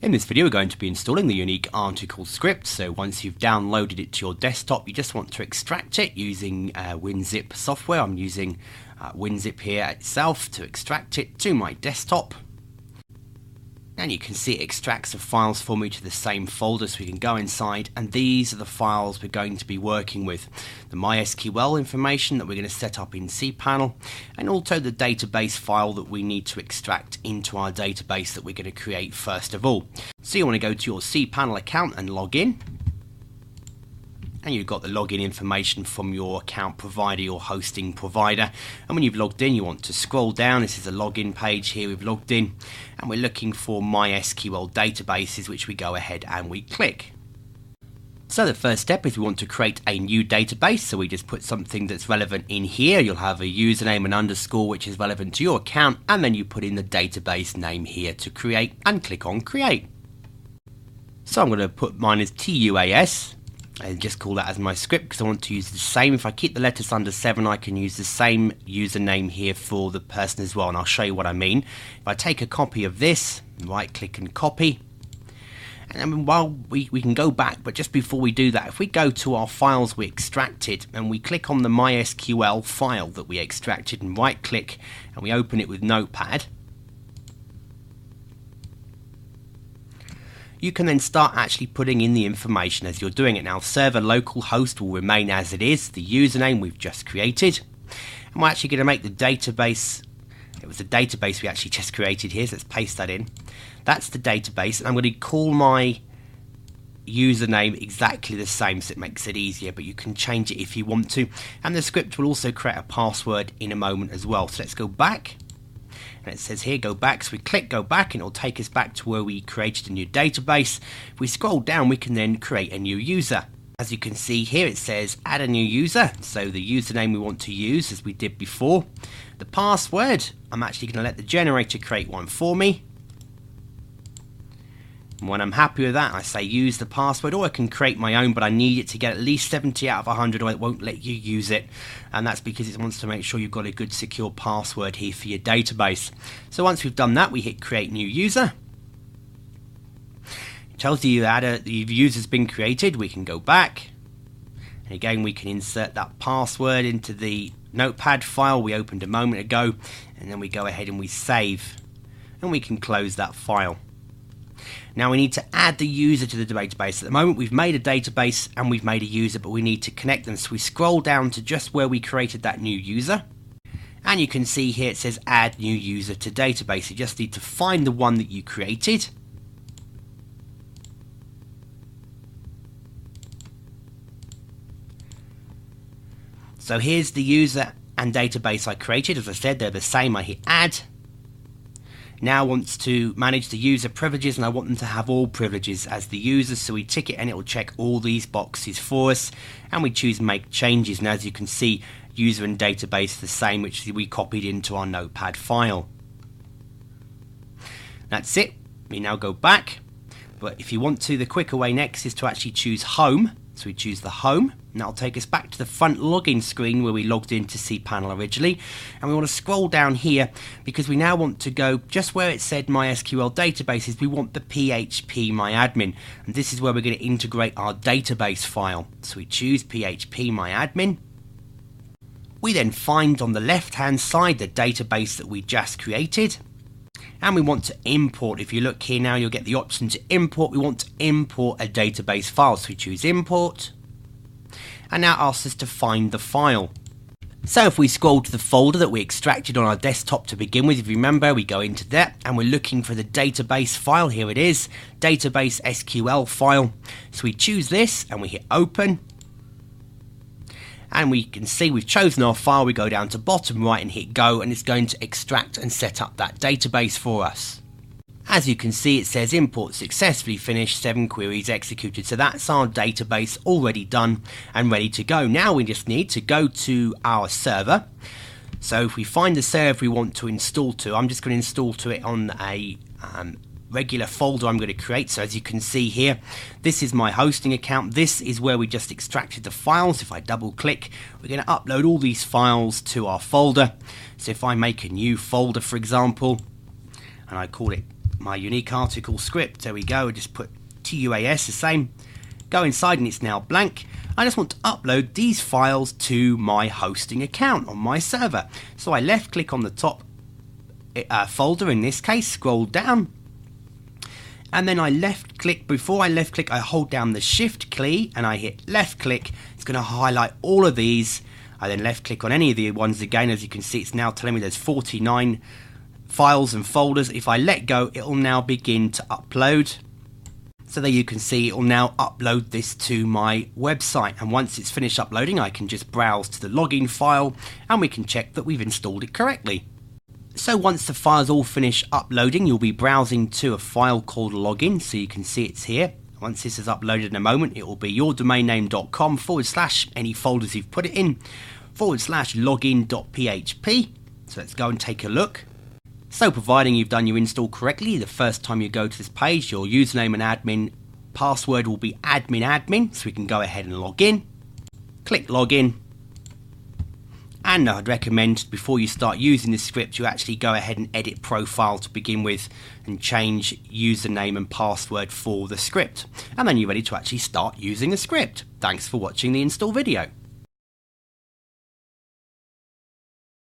In this video we're going to be installing the unique article script. So once you've downloaded it to your desktop, you just want to extract it using WinZip software. I'm using WinZip here itself to extract it to my desktop. And you can see it extracts the files for me to the same folder, so we can go inside, and these are the files we're going to be working with. The MySQL information that we're going to set up in cPanel, and also the database file that we need to extract into our database that we're going to create first of all. So you want to go to your cPanel account and log in. And you've got the login information from your account provider, your hosting provider. And when you've logged in, you want to scroll down. This is a login page here. We've logged in and we're looking for MySQL databases, which we go ahead and we click. So the first step is we want to create a new database. So we just put something that's relevant in here. You'll have a username and underscore, which is relevant to your account. And then you put in the database name here to create and click on create. So I'm going to put mine as TUAS. And just call that as my script because I want to use the same. If I keep the letters under 7, I can use the same username here for the person as well, and I'll show you what I mean. If I take a copy of this, right click and copy, and then while we can go back, but just before we do that, if we go to our files we extracted and we click on the MySQL file that we extracted and right click and we open it with Notepad, you can then start actually putting in the information as you're doing it. Now, server localhost will remain as it is, the username we've just created. And we're actually going to make the database, it was the database we actually just created here, so let's paste that in. That's the database, and I'm going to call my username exactly the same so it makes it easier, but you can change it if you want to. And the script will also create a password in a moment as well. So let's go back. And it says here go back, so we click go back and it'll take us back to where we created a new database. If we scroll down, we can then create a new user. As you can see here, it says add a new user, so the username we want to use as we did before. The password, I'm actually going to let the generator create one for me. And when I'm happy with that, I say use the password, or I can create my own, but I need it to get at least 70 out of 100 or it won't let you use it. And that's because it wants to make sure you've got a good secure password here for your database. So once we've done that, we hit create new user. It tells you that the user's been created. We can go back. And again, we can insert that password into the Notepad file we opened a moment ago. And then we go ahead and we save. And we can close that file. Now we need to add the user to the database. At the moment we've made a database and we've made a user, but we need to connect them. So we scroll down to just where we created that new user. And you can see here it says add new user to database. You just need to find the one that you created. So here's the user and database I created. As I said, they're the same. I hit add. Now wants to manage the user privileges, and I want them to have all privileges as the user, so we tick it and it will check all these boxes for us, and we choose make changes. And as you can see, user and database are the same, which we copied into our Notepad file. That's it. We now go back, but if you want to, the quicker way next is to actually choose home. So we choose the home, and that'll take us back to the front login screen where we logged into cPanel originally. And we want to scroll down here because we now want to go just where it said MySQL databases. We want the PHP myadmin, and this is where we're going to integrate our database file. So we choose PHP myadmin. We then find on the left hand side the database that we just created. And we want to import. If you look here now, you'll get the option to import. We want to import a database file. So we choose import. And now it asks us to find the file. So if we scroll to the folder that we extracted on our desktop to begin with, if you remember, we go into that and we're looking for the database file. Here it is, database SQL file. So we choose this and we hit open. And we can see we've chosen our file. We go down to bottom right and hit go, and it's going to extract and set up that database for us. As you can see, it says import successfully finished, 7 queries executed. So that's our database already done and ready to go. Now we just need to go to our server. So if we find the server we want to install to, I'm just going to install to it on a regular folder I'm going to create. So as you can see here, this is my hosting account. This is where we just extracted the files. If I double click, we're going to upload all these files to our folder. So if I make a new folder, for example, and I call it my unique article script. There we go. I just put TUAS, the same. Go inside and it's now blank. I just want to upload these files to my hosting account on my server. So I left click on the top folder, in this case, scroll down, and then I left click. Before I left click, I hold down the shift key and I hit left click. It's going to highlight all of these. I then left click on any of the ones again. As you can see, it's now telling me there's 49 files and folders. If I let go, it will now begin to upload. So there you can see it will now upload this to my website, and once it's finished uploading I can just browse to the login file and we can check that we've installed it correctly. So once the file's all finished uploading, you'll be browsing to a file called login, so you can see it's here. Once this is uploaded in a moment, it will be yourdomainname.com / any folders you've put it in / login.php. So let's go and take a look. So providing you've done your install correctly, the first time you go to this page, your username and admin password will be admin, so we can go ahead and log in. Click login. And I'd recommend before you start using this script, you actually go ahead and edit profile to begin with and change username and password for the script. And then you're ready to actually start using the script. Thanks for watching the install video.